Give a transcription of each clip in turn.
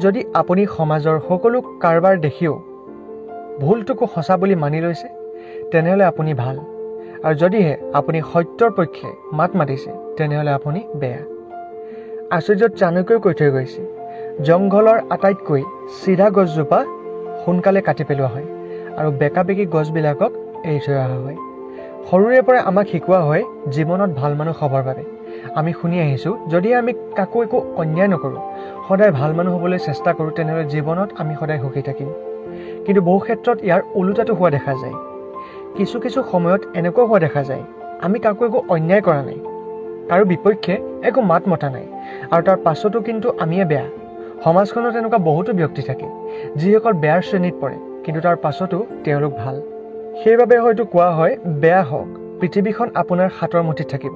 যদি আপুনি সমাজৰ সকলো কাৰবাৰ দেখিও ভুলটোকো সঁচা বুলি মানি লৈছে তেনেহ'লে আপুনি ভাল আৰু যদিহে আপুনি সত্যৰ পক্ষে মাত মাতিছে তেনেহ'লে আপুনি বেয়া। আচাৰ্য চাণক্যই কৈ থৈ গৈছে, জংঘলৰ আটাইতকৈ চিধা গছজোপা সোনকালে কাটি পেলোৱা হয় আৰু বেকাবেকি গছবিলাকক এৰি থৈ অহা হয়। সৰুৰে পৰা আমাক শিকোৱা হয় জীৱনত ভাল মানুহ হ'বৰ বাবে। আমি শুনি আহিছোঁ যদিহে আমি কাকো একো অন্যায় নকৰোঁ, সদায় ভাল মানুহ হ'বলৈ চেষ্টা কৰোঁ, তেনেহ'লে জীৱনত আমি সদায় সুখী থাকিম। কিন্তু বহু ক্ষেত্ৰত ইয়াৰ ওলোটাটো হোৱা দেখা যায়। কিছু কিছু সময়ত এনেকুৱা হোৱা দেখা যায় আমি কাকো একো অন্যায় কৰা নাই, কাৰো বিপক্ষে একো মাত মতা নাই আৰু তাৰ পাছতো কিন্তু আমিয়ে বেয়া। সমাজখনত এনেকুৱা বহুতো ব্যক্তি থাকে যিসকল বেয়াৰ শ্ৰেণীত পৰে, কিন্তু তাৰ পাছতো তেওঁলোক ভাল। সেইবাবে হয়তো কোৱা হয় বেয়া হওক, পৃথিৱীখন আপোনাৰ হাতৰ মুঠিত থাকিব।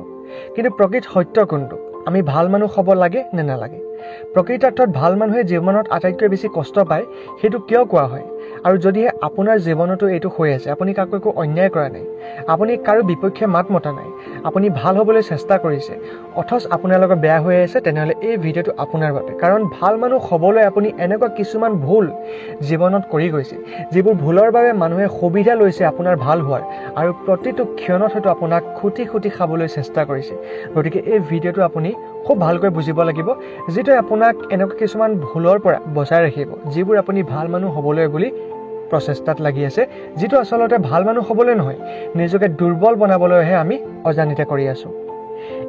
কিন্তু প্ৰকৃত সত্য কোনটো? আমি ভাল মানুহ হ'ব লাগে নে নালাগে? প্ৰকৃতাৰ্থত ভাল মানুহে জীৱনত আটাইতকৈ বেছি কষ্ট পায় সেইটো কিয় কোৱা হয়? আৰু যদিহে আপোনাৰ জীৱনতো এইটো হৈ আছে, আপুনি কাকো একো অন্যায় কৰা নাই, আপুনি কাৰো বিপক্ষে মাত মতা নাই, আপুনি ভাল হ'বলৈ চেষ্টা কৰিছে, অথচ আপোনাৰ লগত বেয়া হৈ আছে, তেনেহ'লে এই ভিডিঅ'টো আপোনাৰ বাবে। কাৰণ ভাল মানুহ হ'বলৈ আপুনি এনেকুৱা কিছুমান ভুল জীৱনত কৰি গৈছে, যিবোৰ ভুলৰ বাবে মানুহে সুবিধা লৈছে আপোনাৰ ভাল হোৱাৰ আৰু প্ৰতিটো ক্ষণত হয়তো আপোনাক খুটি খুটি খাবলৈ চেষ্টা কৰিছে। গতিকে এই ভিডিঅ'টো আপুনি খুব ভালকৈ বুজিব লাগিব, যিটোৱে আপোনাক এনেকুৱা কিছুমান ভুলৰ পৰা বচাই ৰাখিব, যিবোৰ আপুনি ভাল মানুহ হ'বলৈ বুলি প্ৰচেষ্টাত লাগি আছে, যিটো আচলতে ভাল মানুহ হ'বলৈ নহয়, নিজকে দুৰ্বল বনাবলৈহে আমি অজানিতে কৰি আছোঁ।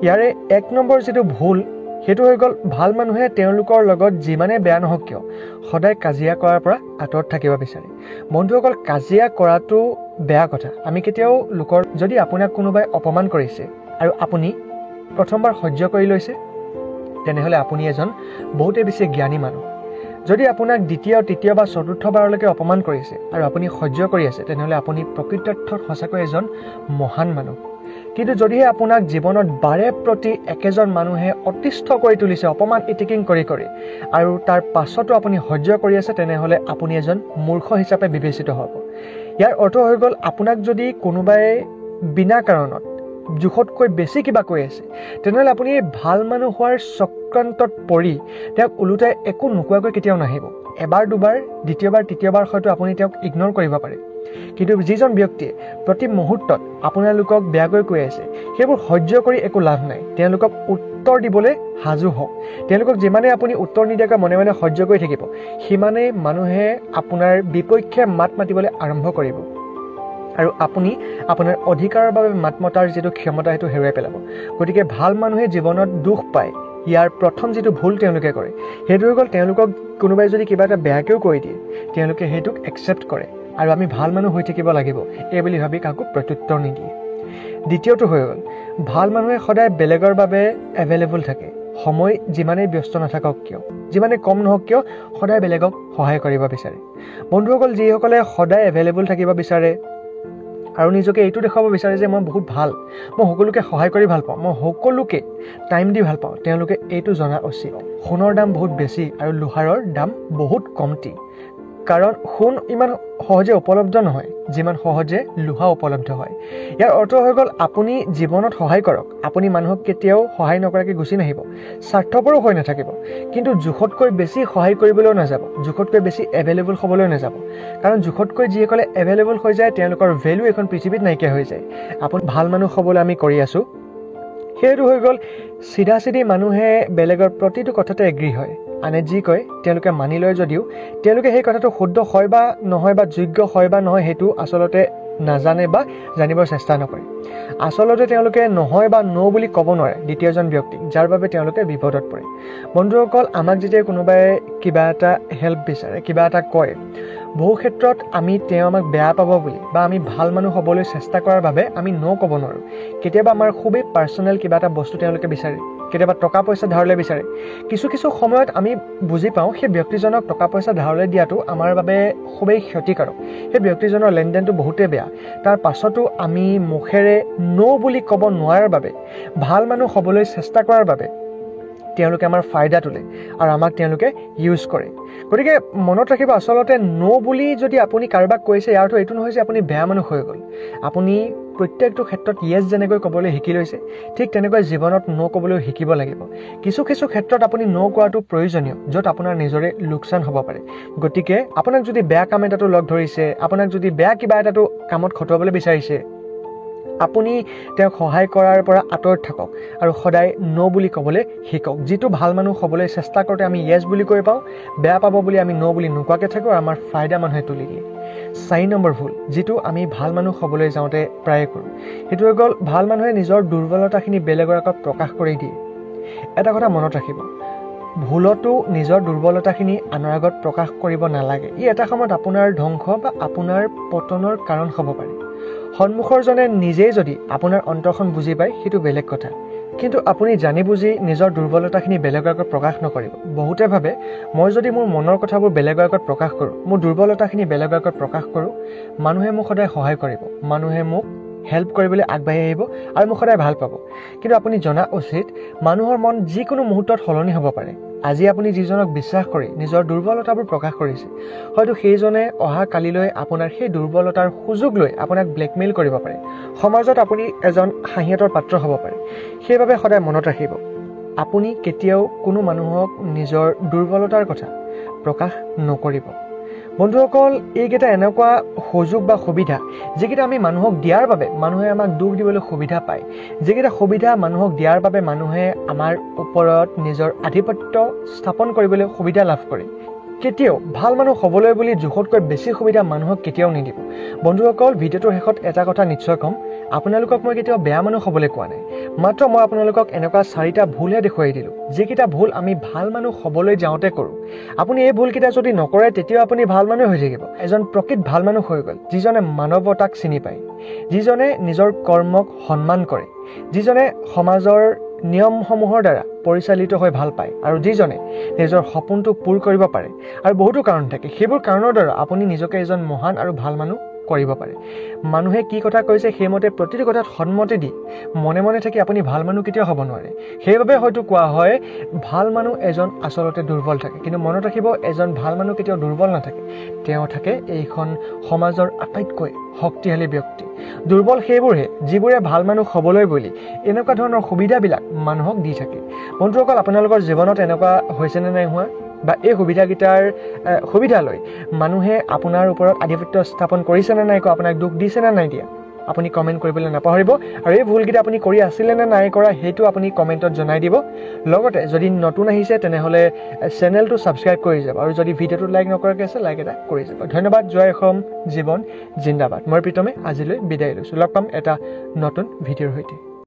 ইয়াৰে 1 নম্বৰ যিটো ভুল সেইটো হৈ গ'ল, ভাল মানুহে তেওঁলোকৰ লগত যিমানে বেয়া নহওক কিয় সদায় কাজিয়া কৰাৰ পৰা আঁতৰত থাকিব বিচাৰে। বন্ধুসকল, কাজিয়া কৰাটো বেয়া কথা। আমি কেতিয়াও লোকৰ, যদি আপোনাক কোনোবাই অপমান কৰিছে আৰু আপুনি প্ৰথমবাৰ সহ্য কৰি লৈছে, তেনেহ'লে আপুনি এজন বহুতেই বেছি জ্ঞানী মানুহ। যদি আপোনাক দ্বিতীয়, তৃতীয় বা চতুৰ্থবাৰলৈকে অপমান কৰিছে আৰু আপুনি সহ্য কৰি আছে, তেনেহ'লে আপুনি প্ৰকৃতাৰ্থত সঁচাকৈ এজন মহান মানুহ। কিন্তু যদিহে আপোনাক জীৱনত বাৰে প্ৰতি একেজন মানুহে অতিষ্ঠ কৰি তুলিছে, অপমান ইটিকিং কৰি কৰি, আৰু তাৰ পাছতো আপুনি সহ্য কৰি আছে, তেনেহ'লে আপুনি এজন মূৰ্খ হিচাপে বিবেচিত হ'ব। ইয়াৰ অৰ্থ হৈ গ'ল, আপোনাক যদি কোনোবাই বিনা কাৰণত জোখতকৈ বেছি কিবা কৈ আছে, তেনেহ'লে আপুনি এই ভাল মানুহ হোৱাৰ চক্ৰান্তত পৰি তেওঁক ওলোটাই একো নোকোৱাকৈ কেতিয়াও নাহিব। এবাৰ দুবাৰ, দ্বিতীয়বাৰ, তৃতীয়বাৰ হয়তো আপুনি তেওঁক ইগন'ৰ কৰিব পাৰে, কিন্তু যিজন ব্যক্তিয়ে প্ৰতি মুহূৰ্তত আপোনালোকক বেয়াকৈ কৈ আছে, সেইবোৰ সহ্য কৰি একো লাভ নাই। তেওঁলোকক উত্তৰ দিবলৈ সাজু হওক। তেওঁলোকক যিমানে আপুনি উত্তৰ নিদিয়াকৈ মনে মনে সহ্য কৰি থাকিব, সিমানেই মানুহে আপোনাৰ বিপক্ষে মাত মাতিবলৈ আৰম্ভ কৰিব আৰু আপুনি আপোনাৰ অধিকাৰৰ বাবে মাত মতাৰ যিটো ক্ষমতা সেইটো হেৰুৱাই পেলাব। গতিকে ভাল মানুহে জীৱনত দুখ পায়, ইয়াৰ প্ৰথম যিটো ভুল তেওঁলোকে কৰে সেইটো হৈ গ'ল, তেওঁলোকক কোনোবাই যদি কিবা এটা বেয়াকৈও কৈ দিয়ে, তেওঁলোকে সেইটোক একচেপ্ট কৰে আৰু আমি ভাল মানুহ হৈ থাকিব লাগিব এই বুলি ভাবি কাকো প্ৰত্যুত্তৰ নিদিয়ে। দ্বিতীয়টো হৈ গ'ল, ভাল মানুহে সদায় বেলেগৰ বাবে এভেইলেবল থাকে। সময় যিমানেই ব্যস্ত নাথাকক কিয়, যিমানে কম নহওক কিয়, সদায় বেলেগক সহায় কৰিব বিচাৰে। বন্ধুসকল, যিসকলে সদায় এভেইলেবল থাকিব বিচাৰে আৰু নিজকে এইটো দেখুৱাব বিচাৰে যে মই বহুত ভাল, মই সকলোকে সহায় কৰি ভাল পাওঁ, মই সকলোকে টাইম দি ভাল পাওঁ, তেওঁলোকে এইটো জনা উচিত, সোণৰ দাম বহুত বেছি আৰু লোহাৰৰ দাম বহুত কমটি। কাৰণ সোণ ইমান সহজে উপলব্ধ নহয় যিমান সহজে লোহা উপলব্ধ হয়। ইয়াৰ অৰ্থ হৈ গ'ল, আপুনি জীৱনত সহায় কৰক, আপুনি মানুহক কেতিয়াও সহায় নকৰাকৈ গুচি নাহিব, স্বাৰ্থপৰো হৈ নাথাকিব, কিন্তু জোখতকৈ বেছি সহায় কৰিবলৈও নাযাব, জোখতকৈ বেছি এভেইলেবল হ'বলৈ নাযাব। কাৰণ জোখতকৈ যিসকলে এভেইলেবল হৈ যায়, তেওঁলোকৰ ভেলু এখন পৃথিৱীত নাইকিয়া হৈ যায়। আপুনি ভাল মানুহ হ'বলৈ আমি কৰি আছোঁ, সেইটো হৈ গ'ল চিধা চিধি মানুহে বেলেগৰ প্ৰতিটো কথাতে এগ্ৰী হয়, আনে যি কয় তেওঁলোকে মানি লয়, যদিও তেওঁলোকে সেই কথাটো শুদ্ধ হয় বা নহয় বা যোগ্য হয় বা নহয় সেইটো আচলতে নাজানে বা জানিবৰ চেষ্টা নকৰে। আচলতে তেওঁলোকে নহয় বা ন' বুলি ক'ব নোৱাৰে দ্বিতীয়জন ব্যক্তিক, যাৰ বাবে তেওঁলোকে বিপদত পৰে। বন্ধুসকল, আমাক যেতিয়া কোনোবাই কিবা এটা হেল্প বিচাৰে, কিবা এটা কয়, বহু ক্ষেত্ৰত আমি তেওঁ আমাক বেয়া পাব বুলি বা আমি ভাল মানুহ হ'বলৈ চেষ্টা কৰাৰ বাবে আমি ন' ক'ব নোৱাৰোঁ। কেতিয়াবা আমাৰ খুবেই পাৰ্চনেল কিবা এটা বস্তু তেওঁলোকে বিচাৰে, কেতিয়াবা টকা পইচা ধাৰলৈ বিচাৰে। কিছু কিছু সময়ত আমি বুজি পাওঁ সেই ব্যক্তিজনক টকা পইচা ধাৰলৈ দিয়াটো আমাৰ বাবে খুবেই ক্ষতিকাৰক, সেই ব্যক্তিজনৰ লেনদেনটো বহুতেই বেয়া। তাৰ পাছতো আমি মুখেৰে ন' বুলি ক'ব নোৱাৰাৰ বাবে, ভাল মানুহ হ'বলৈ চেষ্টা কৰাৰ বাবে তেওঁলোকে আমাৰ ফাইদা তোলে আৰু আমাক তেওঁলোকে ইউজ কৰে। গতিকে মনত ৰাখিব, আচলতে ন' বুলি যদি আপুনি কাৰোবাক কৈছে, ইয়াৰ অৰ্থ এইটো নহয় যে আপুনি বেয়া মানুহ হৈ গ'ল। আপুনি প্ৰত্যেকটো ক্ষেত্ৰত য়েছ যেনেকৈ ক'বলৈ শিকি লৈছে, ঠিক তেনেকৈ জীৱনত ন' ক'বলৈ শিকিব লাগিব। কিছু ক্ষেত্ৰত আপুনি ন' কোৱাটো প্ৰয়োজনীয়, য'ত আপোনাৰ নিজৰে লোকচান হ'ব পাৰে। গতিকে আপোনাক যদি বেয়া কাম এটাটো লগ ধৰিছে, আপোনাক যদি বেয়া কিবা এটাটো কামত খটুৱাবলৈ বিচাৰিছে, আপুনি তেওঁক সহায় কৰাৰ পৰা আঁতৰত থাকক আৰু সদায় ন' বুলি ক'বলৈ শিকক। যিটো ভাল মানুহ হ'বলৈ চেষ্টা কৰোঁতে আমি য়েছ বুলি কৈ পাওঁ, বেয়া পাব বুলি আমি ন' বুলি নোকোৱাকৈ থাকোঁ আৰু আমাৰ ফাইদা মানুহে তুলি দিয়ে। 4 নম্বৰ ভুল, যিটো আমি ভাল মানুহ হ'বলৈ যাওঁতে প্ৰায়ে কৰোঁ, সেইটো হৈ গ'ল ভাল মানুহে নিজৰ দুৰ্বলতাখিনি বেলেগৰ আগত প্ৰকাশ কৰি দিয়ে। এটা কথা মনত ৰাখিব, ভুলতো নিজৰ দুৰ্বলতাখিনি আনৰ আগত প্ৰকাশ কৰিব নালাগে। ই এটা সময়ত আপোনাৰ ধ্বংস বা আপোনাৰ পতনৰ কাৰণ হ'ব পাৰে। সন্মুখৰজনে নিজেই যদি আপোনাৰ অন্তৰখন বুজি পায়, সেইটো বেলেগ কথা। কিন্তু আপুনি জানি বুজি নিজৰ দুৰ্বলতাখিনি বেলেগৰ আগত প্ৰকাশ নকৰিব। বহুতে ভাবে, মই যদি মোৰ মনৰ কথাবোৰ বেলেগৰ আগত প্ৰকাশ কৰোঁ, মোৰ দুৰ্বলতাখিনি বেলেগৰ আগত প্ৰকাশ কৰোঁ, মানুহে মোক সদায় সহায় কৰিব, মানুহে মোক হেল্প কৰিবলৈ আগবাঢ়ি আহিব আৰু মোক সদায় ভাল পাব। কিন্তু আপুনি জনা উচিত, মানুহৰ মন যিকোনো মুহূৰ্তত সলনি হ'ব পাৰে। আজি আপুনি যিজনক বিশ্বাস কৰি নিজৰ দুৰ্বলতাবোৰ প্ৰকাশ কৰিছে, হয়তো সেইজনে অহা কালিলৈ আপোনাৰ সেই দুৰ্বলতাৰ সুযোগ লৈ আপোনাক ব্লেকমেইল কৰিব পাৰে। সমাজত আপুনি এজন হাঁহিয়াতৰ পাত্ৰ হ'ব পাৰে। সেইবাবে সদায় মনত ৰাখিব, আপুনি কেতিয়াও কোনো মানুহক নিজৰ দুৰ্বলতাৰ কথা প্ৰকাশ নকৰিব। বন্ধুসকল, এইকেইটা এনেকুৱা সুযোগ বা সুবিধা, যিকেইটা আমি মানুহক দিয়াৰ বাবে মানুহে আমাক দুখ দিবলৈ সুবিধা পায়, যিকেইটা সুবিধা মানুহক দিয়াৰ বাবে মানুহে আমাৰ ওপৰত নিজৰ আধিপত্য স্থাপন কৰিবলৈ সুবিধা লাভ কৰে, কেতিয়াও ভাল মানুহ হ'বলৈ বুলি জোখতকৈ বেছি সুবিধা মানুহক কেতিয়াও নিদিব। বন্ধুসকল, ভিডিঅ'টোৰ শেষত এটা কথা নিশ্চয় ক'ম, আপোনালোকক মই কেতিয়াও বেয়া মানুহ হ'বলৈ কোৱা নাই। মাত্ৰ মই আপোনালোকক এনেকুৱা 4টা ভুলহে দেখুৱাই দিলোঁ, যিকেইটা ভুল আমি ভাল মানুহ হ'বলৈ যাওঁতে কৰোঁ। আপুনি এই ভুলকেইটা যদি নকৰে, তেতিয়াও আপুনি ভাল মানুহ হৈ থাকিব। এজন প্ৰকৃত ভাল মানুহ হৈ গ'ল, যিজনে মানৱতাক চিনি পায়, যিজনে নিজৰ কৰ্মক সন্মান কৰে, যিজনে সমাজৰ নিয়মসমূহৰ দ্বাৰা পৰিচালিত হৈ ভাল পায় আৰু যিজনে নিজৰ সপোনটো পূৰ কৰিব পাৰে। আৰু বহুতো কাৰণ থাকে, সেইবোৰ কাৰণৰ দ্বাৰা আপুনি নিজকে এজন মহান আৰু ভাল মানুহ কৰিব পাৰে। মানুহে কি কথা কৈছে সেইমতে প্ৰতিটো কথাত সন্মতি দি মনে মনে থাকি আপুনি ভাল মানুহ কেতিয়াও হ'ব নোৱাৰে। সেইবাবে হয়তো কোৱা হয়, ভাল মানুহ এজন আচলতে দুৰ্বল থাকে। কিন্তু মনত ৰাখিব, এজন ভাল মানুহ কেতিয়াও দুৰ্বল নাথাকে, তেওঁ থাকে এইখন সমাজৰ আটাইতকৈ শক্তিশালী ব্যক্তি। দুৰ্বল সেইবোৰহে যিবোৰে ভাল মানুহ হ'বলৈ বুলি এনেকুৱা ধৰণৰ সুবিধাবিলাক মানুহক দি থাকে। বন্ধুসকল, আপোনালোকৰ জীৱনত এনেকুৱা হৈছেনে নাই হোৱা, বা এই সুবিধাকেইটাৰ সুবিধা লৈ মানুহে আপোনাৰ ওপৰত আধিপত্য স্থাপন কৰিছেনে নাই কৰা, আপোনাক দুখ দিছেনে নাই দিয়া, আপুনি কমেণ্ট কৰিবলৈ নাপাহৰিব। আৰু এই ভুলকেইটা আপুনি কৰি আছিলে নে নাই কৰা, সেইটো আপুনি কমেণ্টত জনাই দিব। লগতে যদি নতুন আহিছে, তেনেহ'লে চেনেলটো ছাবস্ক্ৰাইব কৰি যাব, আৰু যদি ভিডিঅ'টো লাইক নকৰাকৈ আছে, লাইক এটা কৰি যাব। ধন্যবাদ। জয় অসম, জীৱন জিন্দাবাদ। মই প্ৰীতমে আজিলৈ বিদায় লৈছোঁ। লগ পাম এটা নতুন ভিডিঅ'ৰ সৈতে।